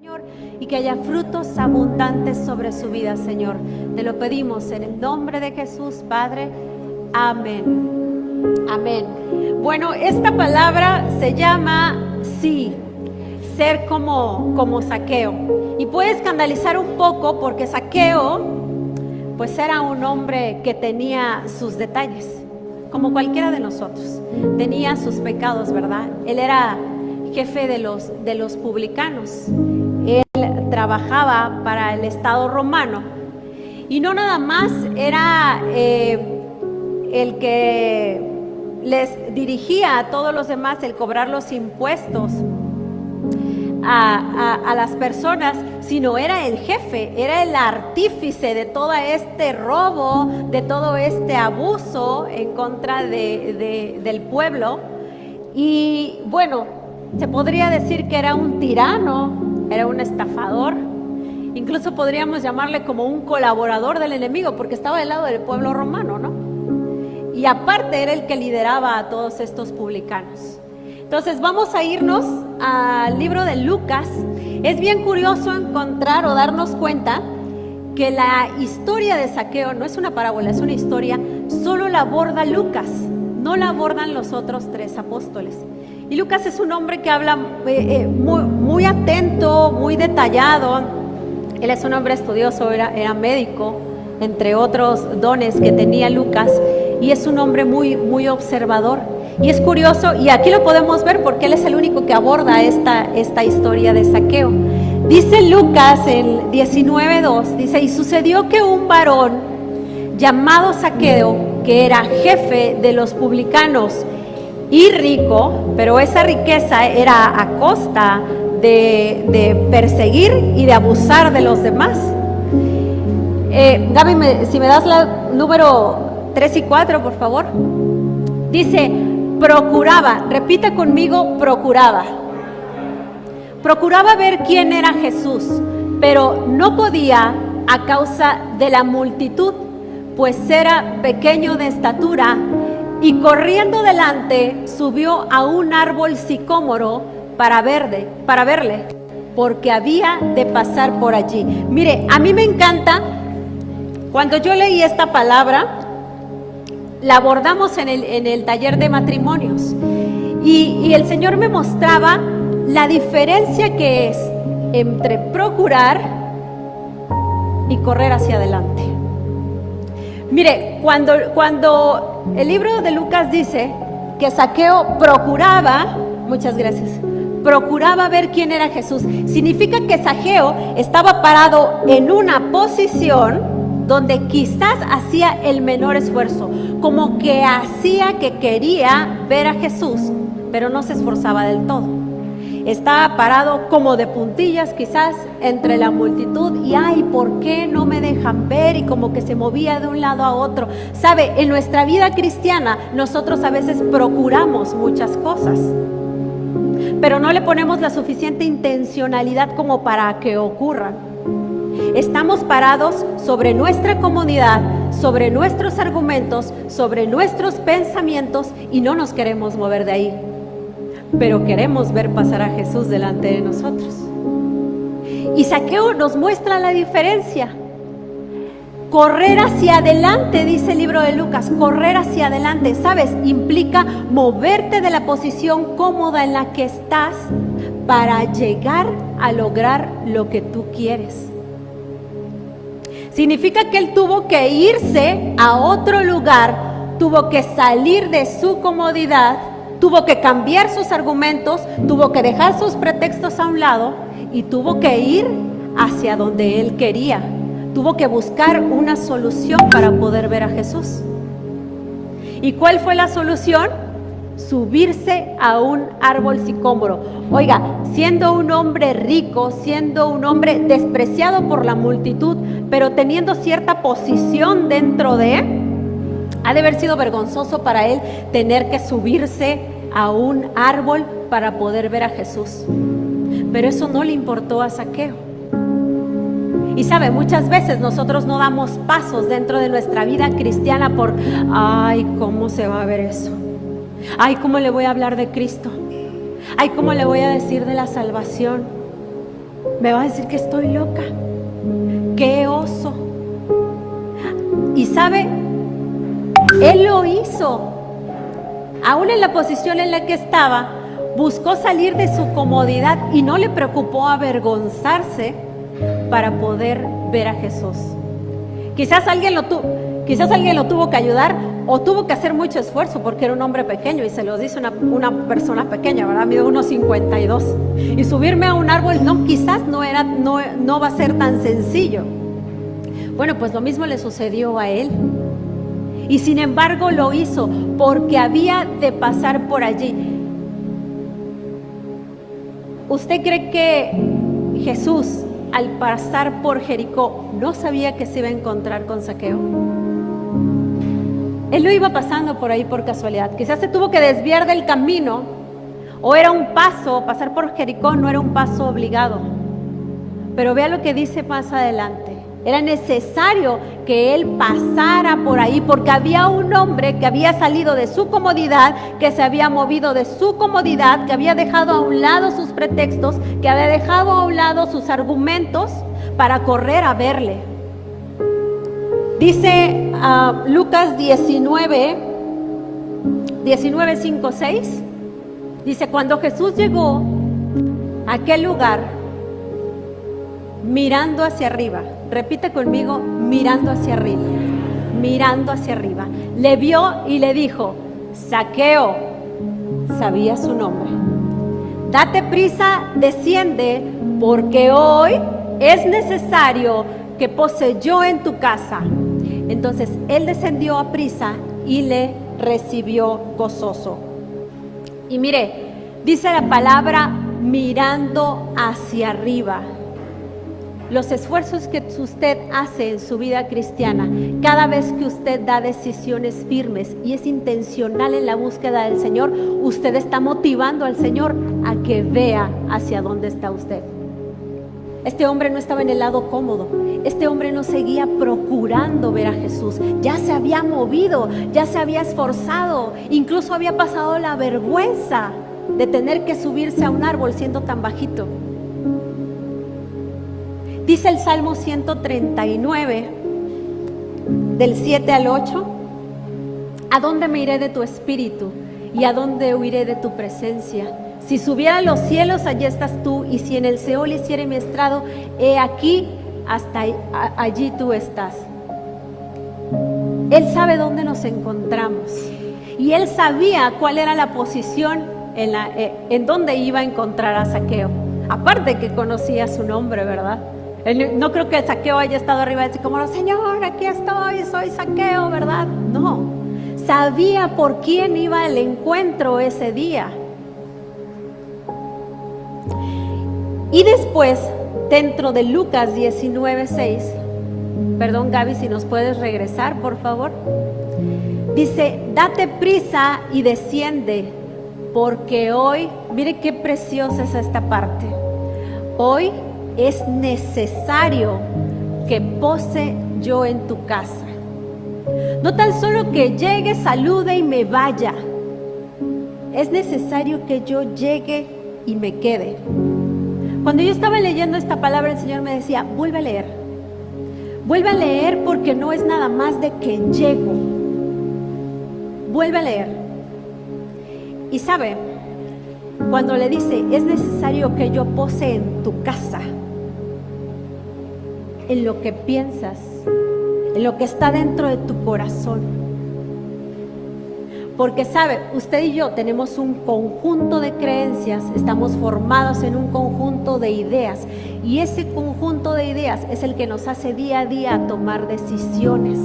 Señor, y que haya frutos abundantes sobre su vida, Señor. Te lo pedimos en el nombre de Jesús, Padre. Amén. Amén. Bueno, esta palabra se llama sí, ser como Zaqueo. Y puede escandalizar un poco porque Zaqueo, pues era un hombre que tenía sus detalles, como cualquiera de nosotros. Tenía sus pecados, ¿verdad? Él era jefe de los publicanos. Él trabajaba para el Estado romano y no nada más era el que les dirigía a todos los demás el cobrar los impuestos a las personas, sino era el jefe, era el artífice de todo este robo, de todo este abuso en contra del pueblo. Y bueno, se podría decir que era un tirano, era un estafador, incluso podríamos llamarle como un colaborador del enemigo, porque estaba del lado del pueblo romano, ¿no? Y aparte era el que lideraba a todos estos publicanos. Entonces vamos a irnos al libro de Lucas. Es bien curioso encontrar o darnos cuenta que la historia de Zaqueo no es una parábola, es una historia, solo la aborda Lucas, no la abordan los otros tres apóstoles. Y Lucas es un hombre que habla muy atento, muy detallado. Él es un hombre estudioso, era médico, entre otros dones que tenía Lucas, y es un hombre muy observador. Y es curioso, y aquí lo podemos ver porque él es el único que aborda esta historia de Zaqueo. Dice Lucas en 19:2, dice: y sucedió que un varón llamado Zaqueo, que era jefe de los publicanos y rico, pero esa riqueza era a costa de perseguir y de abusar de los demás. Gaby, si me das la número 3 y 4, por favor. Dice, procuraba, repita conmigo, procuraba ver quién era Jesús, pero no podía a causa de la multitud, pues era pequeño de estatura. Y corriendo delante, subió a un árbol sicómoro para verle, porque había de pasar por allí. Mire, a mí me encanta, cuando yo leí esta palabra, la abordamos en el taller de matrimonios, y el Señor me mostraba la diferencia que es entre procurar y correr hacia adelante. Mire, cuando el libro de Lucas dice que Zaqueo procuraba, muchas gracias, procuraba ver quién era Jesús, significa que Zaqueo estaba parado en una posición donde quizás hacía el menor esfuerzo, como que hacía que quería ver a Jesús, pero no se esforzaba del todo. Estaba parado como de puntillas quizás entre la multitud y ay, ¿por qué no me dejan ver? Y como que se movía de un lado a otro. Sabe, en nuestra vida cristiana nosotros a veces procuramos muchas cosas, pero no le ponemos la suficiente intencionalidad como para que ocurran. Estamos parados sobre nuestra comodidad, sobre nuestros argumentos, sobre nuestros pensamientos y no nos queremos mover de ahí. Pero queremos ver pasar a Jesús delante de nosotros. Y Zaqueo nos muestra la diferencia. Correr hacia adelante, dice el libro de Lucas, correr hacia adelante, ¿sabes? Implica moverte de la posición cómoda en la que estás para llegar a lograr lo que tú quieres. Significa que él tuvo que irse a otro lugar, tuvo que salir de su comodidad, tuvo que cambiar sus argumentos, tuvo que dejar sus pretextos a un lado y tuvo que ir hacia donde él quería. Tuvo que buscar una solución para poder ver a Jesús. ¿Y cuál fue la solución? Subirse a un árbol sicómoro. Oiga, siendo un hombre rico, siendo un hombre despreciado por la multitud, pero teniendo cierta posición dentro de... Ha de haber sido vergonzoso para él tener que subirse a un árbol para poder ver a Jesús. Pero eso no le importó a Zaqueo. Y sabe, muchas veces nosotros no damos pasos dentro de nuestra vida cristiana por, ay, ¿cómo se va a ver eso? Ay, ¿cómo le voy a hablar de Cristo? Ay, ¿cómo le voy a decir de la salvación? Me va a decir que estoy loca. ¡Qué oso! Y sabe, él lo hizo. Aún en la posición en la que estaba, buscó salir de su comodidad y no le preocupó avergonzarse para poder ver a Jesús. Quizás alguien lo tuvo que ayudar o tuvo que hacer mucho esfuerzo porque era un hombre pequeño, y se lo dice una persona pequeña, ¿verdad? Mide unos 52. Y subirme a un árbol quizás no va a ser tan sencillo. Bueno, pues lo mismo le sucedió a él. Y sin embargo lo hizo porque había de pasar por allí. ¿Usted cree que Jesús, al pasar por Jericó, no sabía que se iba a encontrar con Zaqueo? Él no iba pasando por ahí por casualidad. Quizás se tuvo que desviar del camino, o era un paso, pasar por Jericó no era un paso obligado. Pero vea lo que dice más adelante. Era necesario que él pasara por ahí porque había un hombre que había salido de su comodidad, que se había movido de su comodidad, que había dejado a un lado sus pretextos, que había dejado a un lado sus argumentos para correr a verle. Dice Lucas 19, 5, 6. Dice, cuando Jesús llegó a aquel lugar, mirando hacia arriba, repite conmigo, mirando hacia arriba, mirando hacia arriba, le vio y le dijo, Zaqueo, sabía su nombre, date prisa, desciende, porque hoy es necesario que pose yo en tu casa. Entonces él descendió a prisa y le recibió gozoso. Y mire, dice la palabra mirando hacia arriba. Los esfuerzos que usted hace en su vida cristiana, cada vez que usted da decisiones firmes y es intencional en la búsqueda del Señor, usted está motivando al Señor a que vea hacia dónde está usted. Este hombre no estaba en el lado cómodo. Este hombre no seguía procurando ver a Jesús. Ya se había movido, ya se había esforzado, incluso había pasado la vergüenza de tener que subirse a un árbol siendo tan bajito. Dice el Salmo 139, del 7 al 8, ¿a dónde me iré de tu espíritu? ¿Y a dónde huiré de tu presencia? Si subiera a los cielos, allí estás tú, y si en el Seol hiciere mi estrado, he aquí, hasta allí tú estás. Él sabe dónde nos encontramos, y él sabía cuál era la posición en donde iba a encontrar a Zaqueo. Aparte que conocía su nombre, ¿verdad? No creo que Zaqueo haya estado arriba y decir como, Señor, aquí estoy, soy Zaqueo, ¿verdad? No, sabía por quién iba al encuentro ese día. Y después, dentro de Lucas 19:6, perdón Gaby, si nos puedes regresar, por favor. Dice, date prisa y desciende, porque hoy, mire qué preciosa es esta parte. Hoy es necesario que pose yo en tu casa. No tan solo que llegue, salude y me vaya. Es necesario que yo llegue y me quede. Cuando yo estaba leyendo esta palabra, el Señor me decía, vuelve a leer porque no es nada más de que llego. Vuelve a leer. Y sabe, cuando le dice, es necesario que yo pose en tu casa, en lo que piensas, en lo que está dentro de tu corazón. Porque sabe, usted y yo tenemos un conjunto de creencias, estamos formados en un conjunto de ideas, y ese conjunto de ideas es el que nos hace día a día tomar decisiones.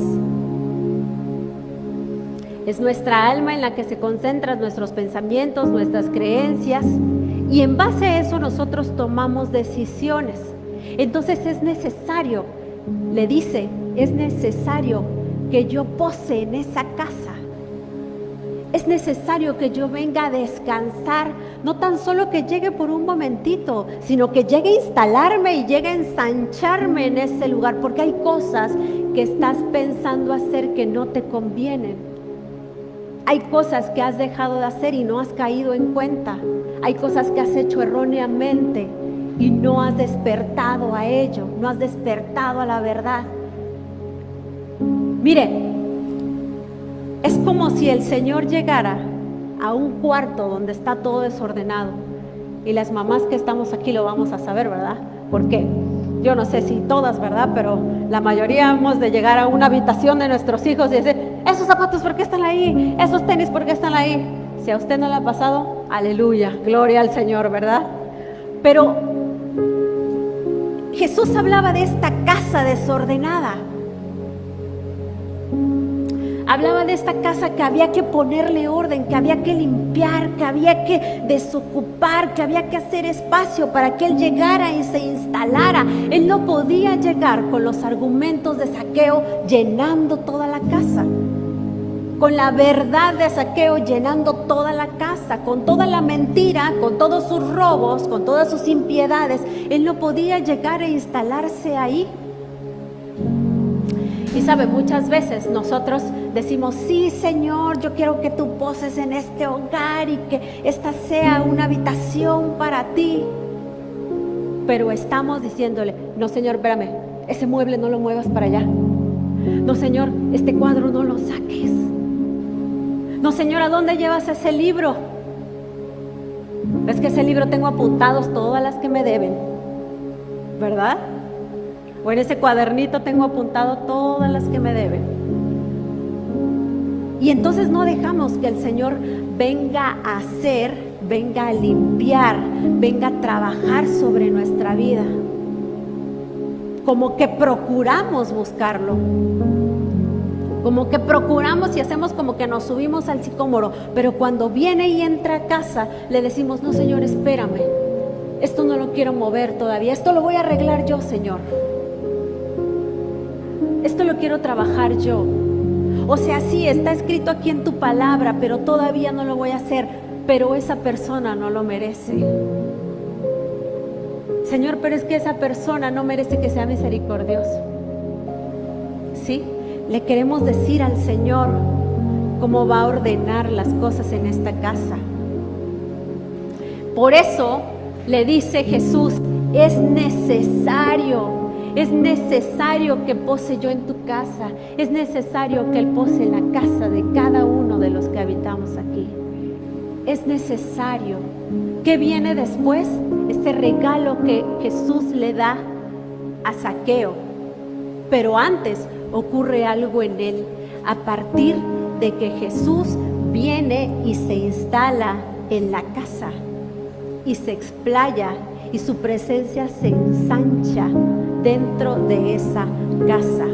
Es nuestra alma en la que se concentran nuestros pensamientos, nuestras creencias, y en base a eso nosotros tomamos decisiones. Entonces es necesario, le dice, es necesario que yo pose en esa casa. Es necesario que yo venga a descansar, no tan solo que llegue por un momentito, sino que llegue a instalarme y llegue a ensancharme en ese lugar, porque hay cosas que estás pensando hacer que no te convienen. Hay cosas que has dejado de hacer y no has caído en cuenta. Hay cosas que has hecho erróneamente y no has despertado a ello, no has despertado a la verdad. Mire, es como si el Señor llegara a un cuarto donde está todo desordenado, y las mamás que estamos aquí lo vamos a saber, ¿verdad? Porque yo no sé si todas, ¿verdad? Pero la mayoría hemos de llegar a una habitación de nuestros hijos y decir, esos zapatos, ¿por qué están ahí? Esos tenis, ¿por qué están ahí? Si a usted no le ha pasado, aleluya, gloria al Señor, ¿verdad? Pero Jesús hablaba de esta casa desordenada. Hablaba de esta casa que había que ponerle orden, que había que limpiar, que había que desocupar, que había que hacer espacio para que Él llegara y se instalara. Él no podía llegar con los argumentos de Zaqueo llenando toda la casa, con la verdad de Zaqueo llenando toda la casa, con toda la mentira, con todos sus robos, con todas sus impiedades. Él no podía llegar e instalarse ahí. Y sabe, muchas veces nosotros decimos, sí, Señor, yo quiero que tú poses en este hogar y que esta sea una habitación para ti. Pero estamos diciéndole, no, Señor, espérame, ese mueble no lo muevas para allá. No, Señor, este cuadro no lo saques. No, Señor, ¿a dónde llevas ese libro? Es que ese libro tengo apuntados todas las que me deben, ¿verdad? O en ese cuadernito tengo apuntado todas las que me deben. Y entonces no dejamos que el Señor venga a hacer, venga a limpiar, venga a trabajar sobre nuestra vida. Como que procuramos buscarlo. Como que procuramos y hacemos como que nos subimos al sicómoro. Pero cuando viene y entra a casa, le decimos, no, Señor, espérame. Esto no lo quiero mover todavía. Esto lo voy a arreglar yo, Señor. Esto lo quiero trabajar yo. O sea, sí, está escrito aquí en tu palabra, pero todavía no lo voy a hacer. Pero esa persona no lo merece. Señor, pero es que esa persona no merece que sea misericordioso. ¿Sí? Le queremos decir al Señor cómo va a ordenar las cosas en esta casa. Por eso le dice Jesús, es necesario que pose yo en tu casa. Es necesario que Él pose en la casa de cada uno de los que habitamos aquí. Es necesario. ¿Qué viene después? Este regalo que Jesús le da a Zaqueo. Pero antes ocurre algo en él. A partir de que Jesús viene y se instala en la casa y se explaya y su presencia se ensancha dentro de esa casa.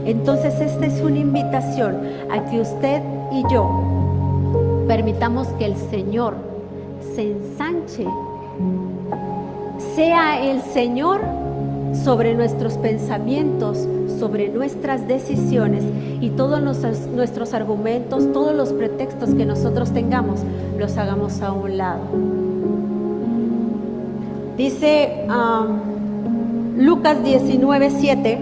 Entonces esta es una invitación a que usted y yo permitamos que el Señor se ensanche, sea el Señor sobre nuestros pensamientos, sobre nuestras decisiones, y todos nuestros argumentos, todos los pretextos que nosotros tengamos, los hagamos a un lado. Dice Lucas 19:7,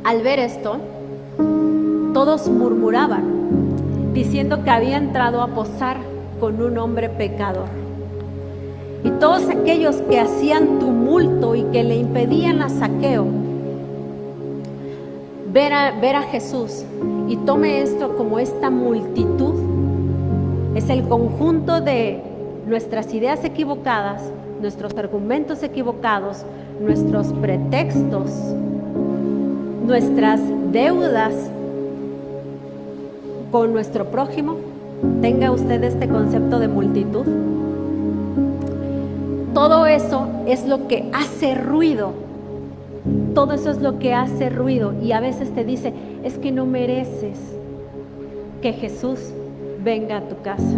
al ver esto, todos murmuraban, diciendo que había entrado a posar con un hombre pecador. Y todos aquellos que hacían tumulto y que le impedían a Zaqueo ver a Jesús, y tome esto como esta multitud, es el conjunto de nuestras ideas equivocadas, nuestros argumentos equivocados, nuestros pretextos, nuestras deudas con nuestro prójimo. Tenga usted este concepto de multitud. Todo eso es lo que hace ruido. Todo eso es lo que hace ruido. Y a veces te dice, es que no mereces que Jesús venga a tu casa.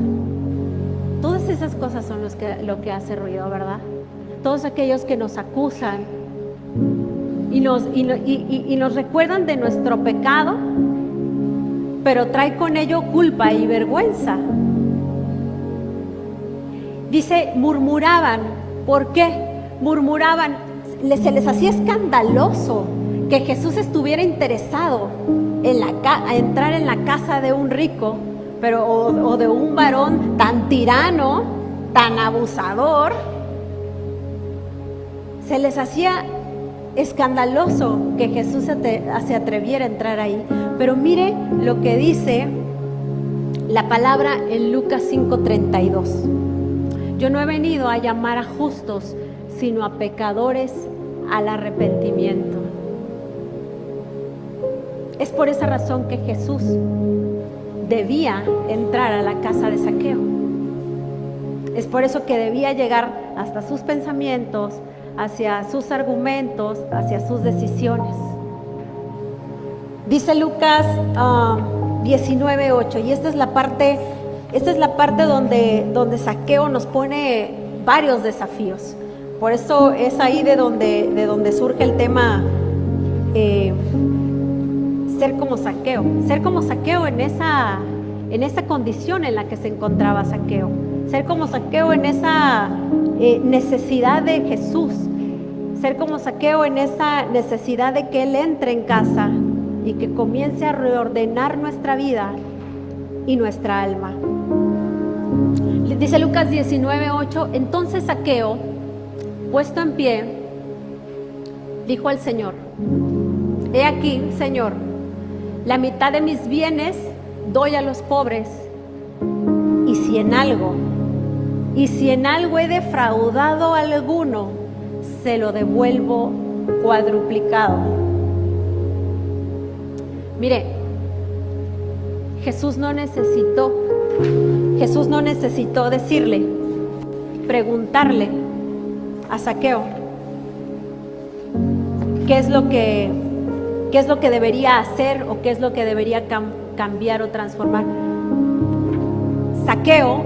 Todas esas cosas son lo que hace ruido, ¿verdad? Todos aquellos que nos acusan y nos recuerdan de nuestro pecado, pero trae con ello culpa y vergüenza. Dice, murmuraban. ¿Por qué? Murmuraban. Se les hacía escandaloso que Jesús estuviera interesado a entrar en la casa de un rico, o de un varón tan tirano, tan abusador, se les hacía escandaloso que Jesús se atreviera a entrar ahí. Pero mire lo que dice la palabra en Lucas 5:32. Yo no he venido a llamar a justos, sino a pecadores al arrepentimiento. Es por esa razón que Jesús debía entrar a la casa de Zaqueo. Es por eso que debía llegar hasta sus pensamientos, hacia sus argumentos, hacia sus decisiones. Dice Lucas 19:8, y esta es la parte donde Zaqueo nos pone varios desafíos. Por eso es ahí de donde surge el tema ser como Zaqueo. Ser como Zaqueo en esa condición en la que se encontraba Zaqueo. Ser como Zaqueo en esa necesidad de Jesús. Ser como Zaqueo en esa necesidad de que Él entre en casa y que comience a reordenar nuestra vida y nuestra alma. Dice Lucas 19:8, entonces Zaqueo, puesto en pie, dijo al Señor: he aquí, Señor, la mitad de mis bienes doy a los pobres, y si en algo he defraudado a alguno, se lo devuelvo cuadruplicado. Mire, Jesús no necesitó decirle, preguntarle a Zaqueo qué es lo que debería hacer o qué es lo que debería cambiar o transformar. Zaqueo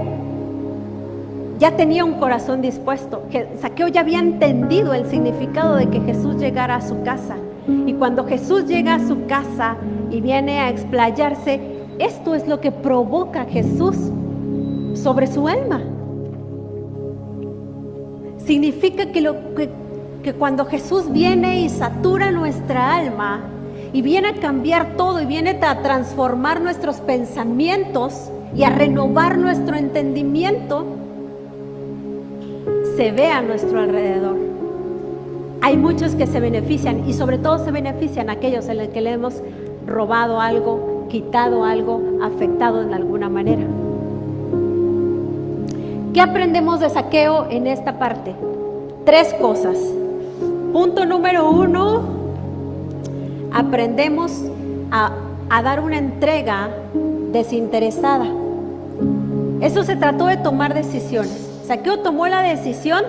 ya tenía un corazón dispuesto. Zaqueo ya había entendido el significado de que Jesús llegara a su casa. Y cuando Jesús llega a su casa y viene a explayarse, esto es lo que provoca Jesús sobre su alma. Significa que cuando Jesús viene y satura nuestra alma y viene a cambiar todo y viene a transformar nuestros pensamientos y a renovar nuestro entendimiento, se ve a nuestro alrededor. Hay muchos que se benefician, y sobre todo se benefician aquellos en los que le hemos robado algo, quitado algo, afectado en alguna manera. ¿Qué aprendemos de Zaqueo en esta parte? 3 cosas. Punto número 1, aprendemos a dar una entrega desinteresada. Eso se trató de tomar decisiones. Zaqueo tomó la decisión: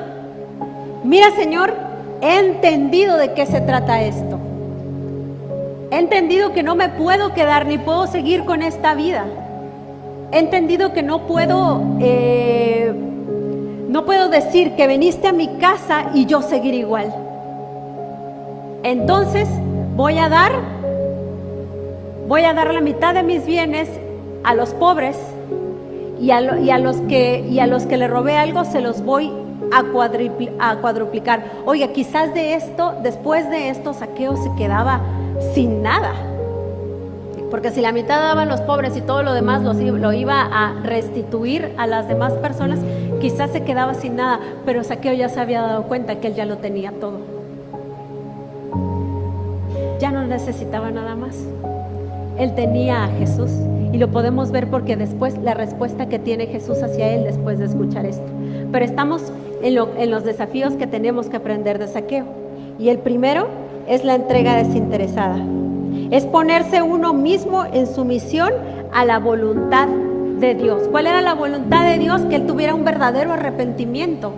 mira, Señor, he entendido de qué se trata esto. He entendido que no me puedo quedar ni puedo seguir con esta vida. He entendido que no puedo decir que viniste a mi casa y yo seguir igual. Entonces voy a dar la mitad de mis bienes a los pobres, y a los que le robé algo se los voy a cuadruplicar. Oiga, quizás después de esto, Zaqueo se quedaba sin nada, porque si la mitad daban los pobres y todo lo demás lo iba a restituir a las demás personas, quizás se quedaba sin nada. Pero Zaqueo ya se había dado cuenta que él ya lo tenía todo, ya no necesitaba nada más. Él tenía a Jesús, y lo podemos ver porque después la respuesta que tiene Jesús hacia él después de escuchar esto. Pero estamos en los desafíos que tenemos que aprender de Zaqueo, y el primero es la entrega desinteresada. Es ponerse uno mismo en sumisión a la voluntad de Dios. ¿Cuál era la voluntad de Dios? Que él tuviera un verdadero arrepentimiento,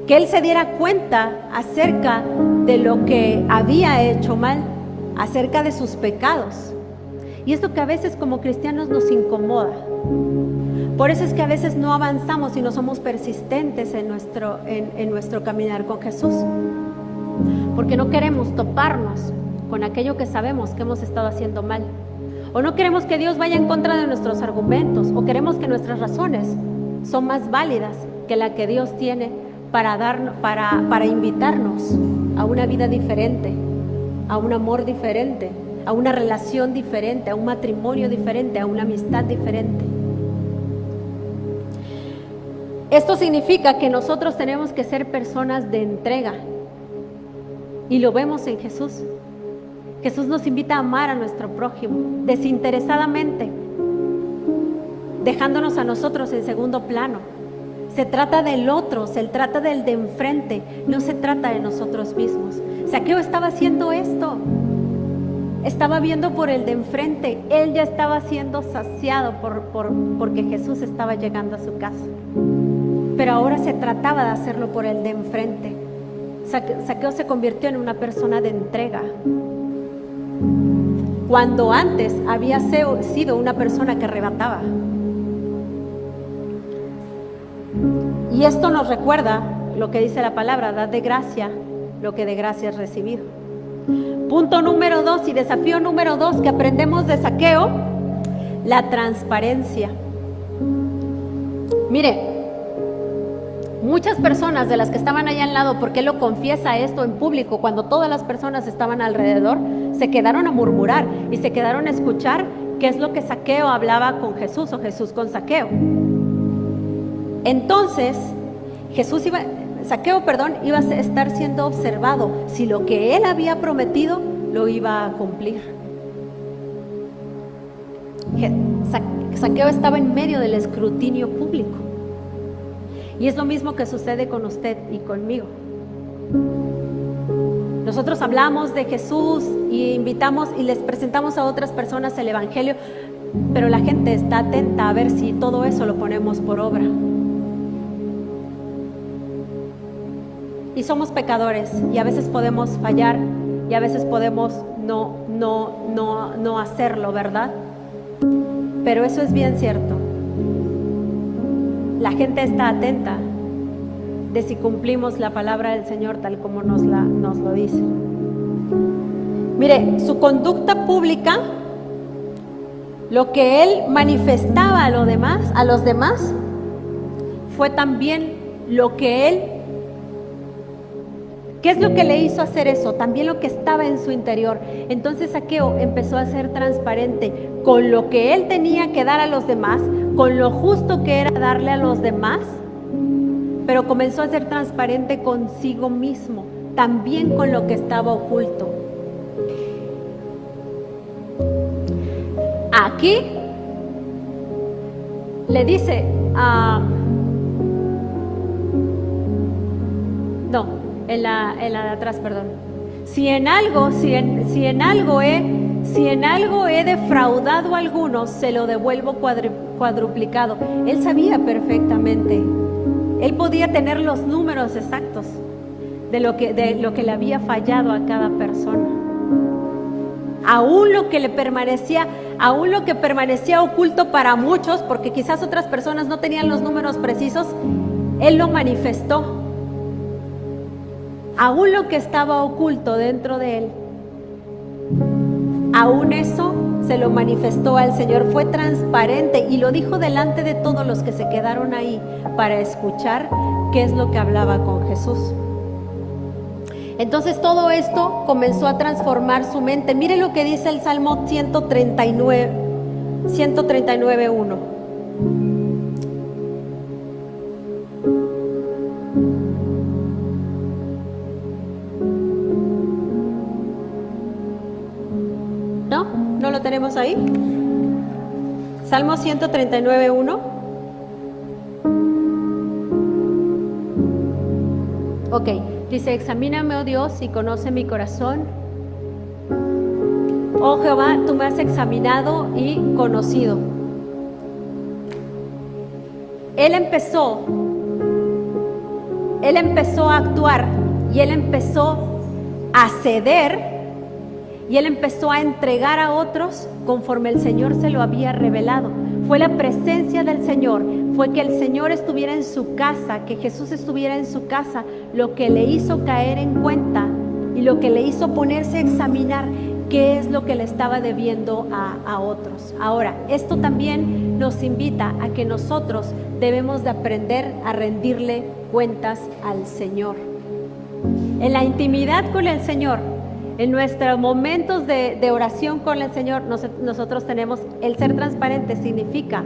que él se diera cuenta acerca de lo que había hecho mal, acerca de sus pecados. Y esto que a veces como cristianos nos incomoda. Por eso es que a veces no avanzamos y no somos persistentes en nuestro caminar con Jesús, porque no queremos toparnos con aquello que sabemos que hemos estado haciendo mal, o no queremos que Dios vaya en contra de nuestros argumentos, o queremos que nuestras razones son más válidas que la que Dios tiene para invitarnos a una vida diferente, a un amor diferente, a una relación diferente, a un matrimonio diferente, a una amistad diferente. Esto significa que nosotros tenemos que ser personas de entrega. Y lo vemos en Jesús. Jesús nos invita a amar a nuestro prójimo desinteresadamente, dejándonos a nosotros en segundo plano. Se trata del otro, se trata del de enfrente, no se trata de nosotros mismos. Zaqueo estaba haciendo esto, estaba viendo por el de enfrente. Él ya estaba siendo saciado porque Jesús estaba llegando a su casa. Pero ahora se trataba de hacerlo por el de enfrente. Zaqueo se convirtió en una persona de entrega, cuando antes había sido una persona que arrebataba. Y esto nos recuerda lo que dice la palabra: dad de gracia lo que de gracia es recibido. Punto número 2 y desafío número 2 que aprendemos de Zaqueo: la transparencia. Mire, muchas personas de las que estaban allá al lado, porque él lo confiesa esto en público, cuando todas las personas estaban alrededor, se quedaron a murmurar y se quedaron a escuchar qué es lo que Zaqueo hablaba con Jesús o Jesús con Zaqueo. Entonces, Zaqueo iba a estar siendo observado si lo que él había prometido lo iba a cumplir. Zaqueo estaba en medio del escrutinio público. Y es lo mismo que sucede con usted y conmigo. Nosotros hablamos de Jesús y invitamos y les presentamos a otras personas el Evangelio, pero la gente está atenta a ver si todo eso lo ponemos por obra. Y somos pecadores y a veces podemos fallar y a veces podemos no hacerlo, ¿verdad? Pero eso es bien cierto. La gente está atenta de si cumplimos la palabra del Señor tal como nos lo dice. Mire, su conducta pública, lo que él manifestaba a los demás, fue también lo que él, ¿qué es lo que le hizo hacer eso? También lo que estaba en su interior. Entonces Zaqueo empezó a ser transparente con lo que él tenía que dar a los demás, con lo justo que era darle a los demás, pero comenzó a ser transparente consigo mismo, también con lo que estaba oculto. Aquí le dice, en la de atrás, perdón. Si en algo he defraudado a algunos, se lo devuelvo cuadruplicado. Él sabía perfectamente. Él podía tener los números exactos de lo que le había fallado a cada persona. Aún lo que permanecía oculto para muchos, porque quizás otras personas no tenían los números precisos, él lo manifestó. Aún lo que estaba oculto dentro de él, aún eso se lo manifestó al Señor. Fue transparente y lo dijo delante de todos los que se quedaron ahí para escuchar qué es lo que hablaba con Jesús. Entonces todo esto comenzó a transformar su mente. Mire lo que dice el Salmo 139:1. ¿No lo tenemos ahí? Salmo 139:1. Ok, dice: examíname, oh Dios, y conoce mi corazón. Oh Jehová, tú me has examinado y conocido. Él empezó a actuar y él empezó a ceder. Y él empezó a entregar a otros conforme el Señor se lo había revelado. Fue la presencia del Señor, fue que el Señor estuviera en su casa, que Jesús estuviera en su casa, lo que le hizo caer en cuenta y lo que le hizo ponerse a examinar qué es lo que le estaba debiendo a otros. Ahora, esto también nos invita a que nosotros debemos de aprender a rendirle cuentas al Señor. En la intimidad con el Señor, en nuestros momentos de oración con el Señor, nosotros tenemos, el ser transparente significa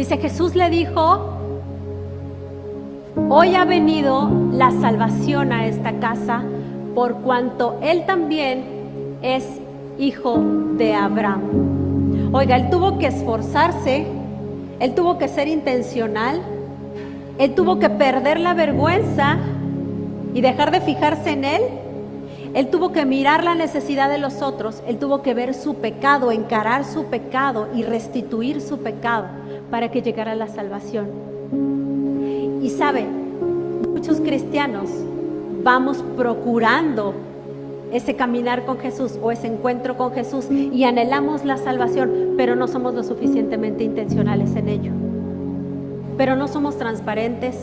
Dice, Jesús le dijo, hoy ha venido la salvación a esta casa, por cuanto él también es hijo de Abraham. Oiga, él tuvo que esforzarse, él tuvo que ser intencional, él tuvo que perder la vergüenza y dejar de fijarse en él. Él tuvo que mirar la necesidad de los otros, él tuvo que ver su pecado, encarar su pecado y restituir su pecado para que llegara la salvación. Y sabe, muchos cristianos vamos procurando ese caminar con Jesús o ese encuentro con Jesús y anhelamos la salvación, pero no somos lo suficientemente intencionales en ello. Pero no somos transparentes,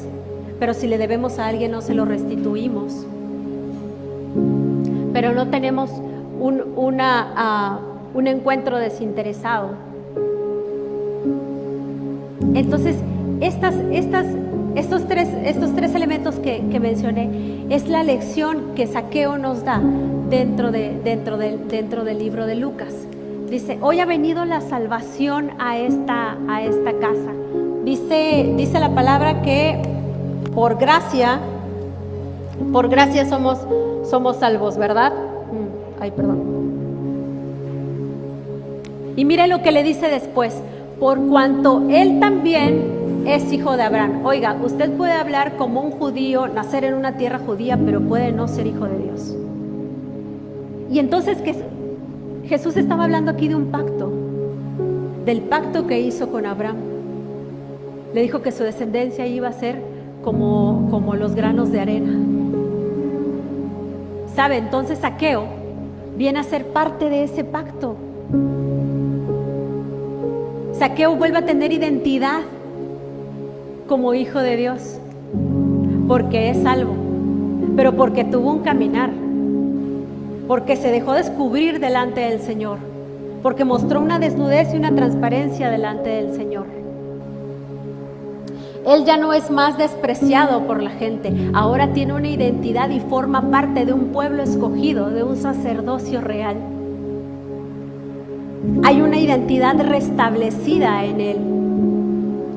pero si le debemos a alguien no se lo restituimos. Pero no tenemos un encuentro desinteresado. Entonces, estos tres elementos que mencioné es la lección que Zaqueo nos da dentro del libro de Lucas. Dice, hoy ha venido la salvación a esta casa. Dice la palabra que por gracia somos salvos, ¿verdad? Ay, perdón. Y mire lo que le dice después, por cuanto él también es hijo de Abraham. Oiga, usted puede hablar como un judío, nacer en una tierra judía, pero puede no ser hijo de Dios. Y entonces Jesús estaba hablando aquí de un pacto, del pacto que hizo con Abraham. Le dijo que su descendencia iba a ser como los granos de arena. ¿Sabe? Entonces Zaqueo viene a ser parte de ese pacto. Zaqueo vuelve a tener identidad como hijo de Dios, porque es salvo, pero porque tuvo un caminar, porque se dejó descubrir delante del Señor, porque mostró una desnudez y una transparencia delante del Señor. Él ya no es más despreciado por la gente, ahora tiene una identidad y forma parte de un pueblo escogido, de un sacerdocio real. Hay una identidad restablecida en él.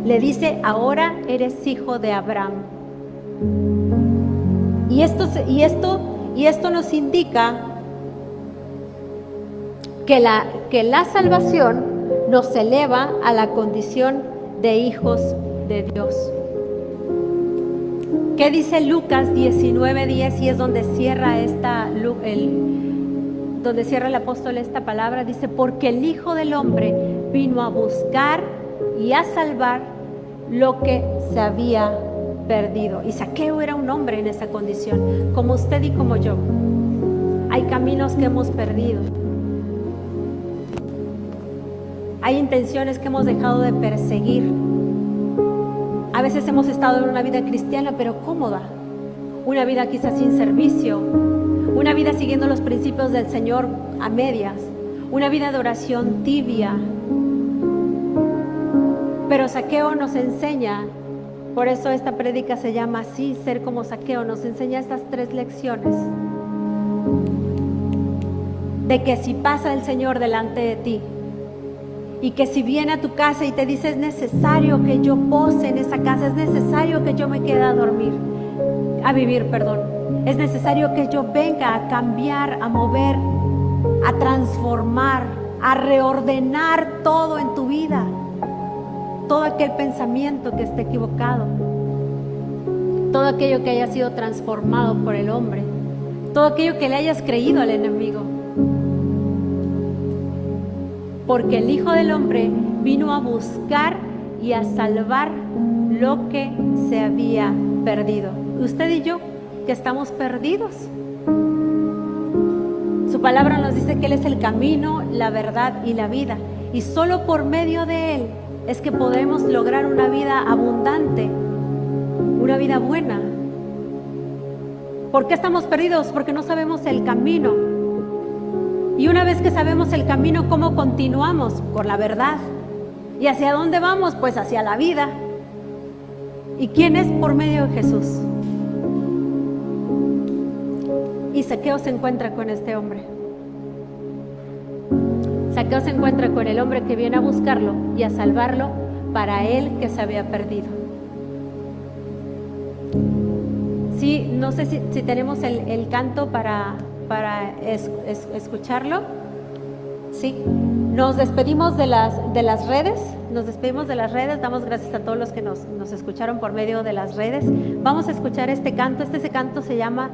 Le dice, ahora eres hijo de Abraham. Y esto nos indica que la salvación nos eleva a la condición de hijos de Dios. ¿Qué dice Lucas 19:10? Y es donde cierra donde cierra el apóstol esta palabra. Dice, porque el Hijo del Hombre vino a buscar y a salvar lo que se había perdido. Y Zaqueo era un hombre en esa condición, como usted y como yo. Hay caminos que hemos perdido. Hay intenciones que hemos dejado de perseguir. A veces hemos estado en una vida cristiana, pero cómoda. Una vida quizás sin servicio. Una vida siguiendo los principios del Señor a medias. Una vida de oración tibia. Pero Zaqueo nos enseña, por eso esta prédica se llama así, ser como Zaqueo, nos enseña estas 3 lecciones. De que si pasa el Señor delante de ti, y que si viene a tu casa y te dice, es necesario que yo pose en esa casa, es necesario que yo me quede a vivir, es necesario que yo venga a cambiar, a mover, a transformar, a reordenar todo en tu vida. Todo aquel pensamiento que esté equivocado, todo aquello que haya sido transformado por el hombre, todo aquello que le hayas creído al enemigo. Porque el Hijo del Hombre vino a buscar y a salvar lo que se había perdido. Usted y yo, que estamos perdidos. Su palabra nos dice que Él es el camino, la verdad y la vida. Y solo por medio de Él es que podemos lograr una vida abundante, una vida buena. ¿Por qué estamos perdidos? Porque no sabemos el camino. Y una vez que sabemos el camino, ¿cómo continuamos? Por la verdad. ¿Y hacia dónde vamos? Pues hacia la vida. ¿Y quién es? Por medio de Jesús. Y Zaqueo se encuentra con este hombre. Zaqueo se encuentra con el hombre que viene a buscarlo y a salvarlo para él que se había perdido. Sí, no sé si tenemos el canto para escucharlo. Sí, nos despedimos de las redes, damos gracias a todos los que nos escucharon por medio de las redes. Vamos a escuchar este canto se llama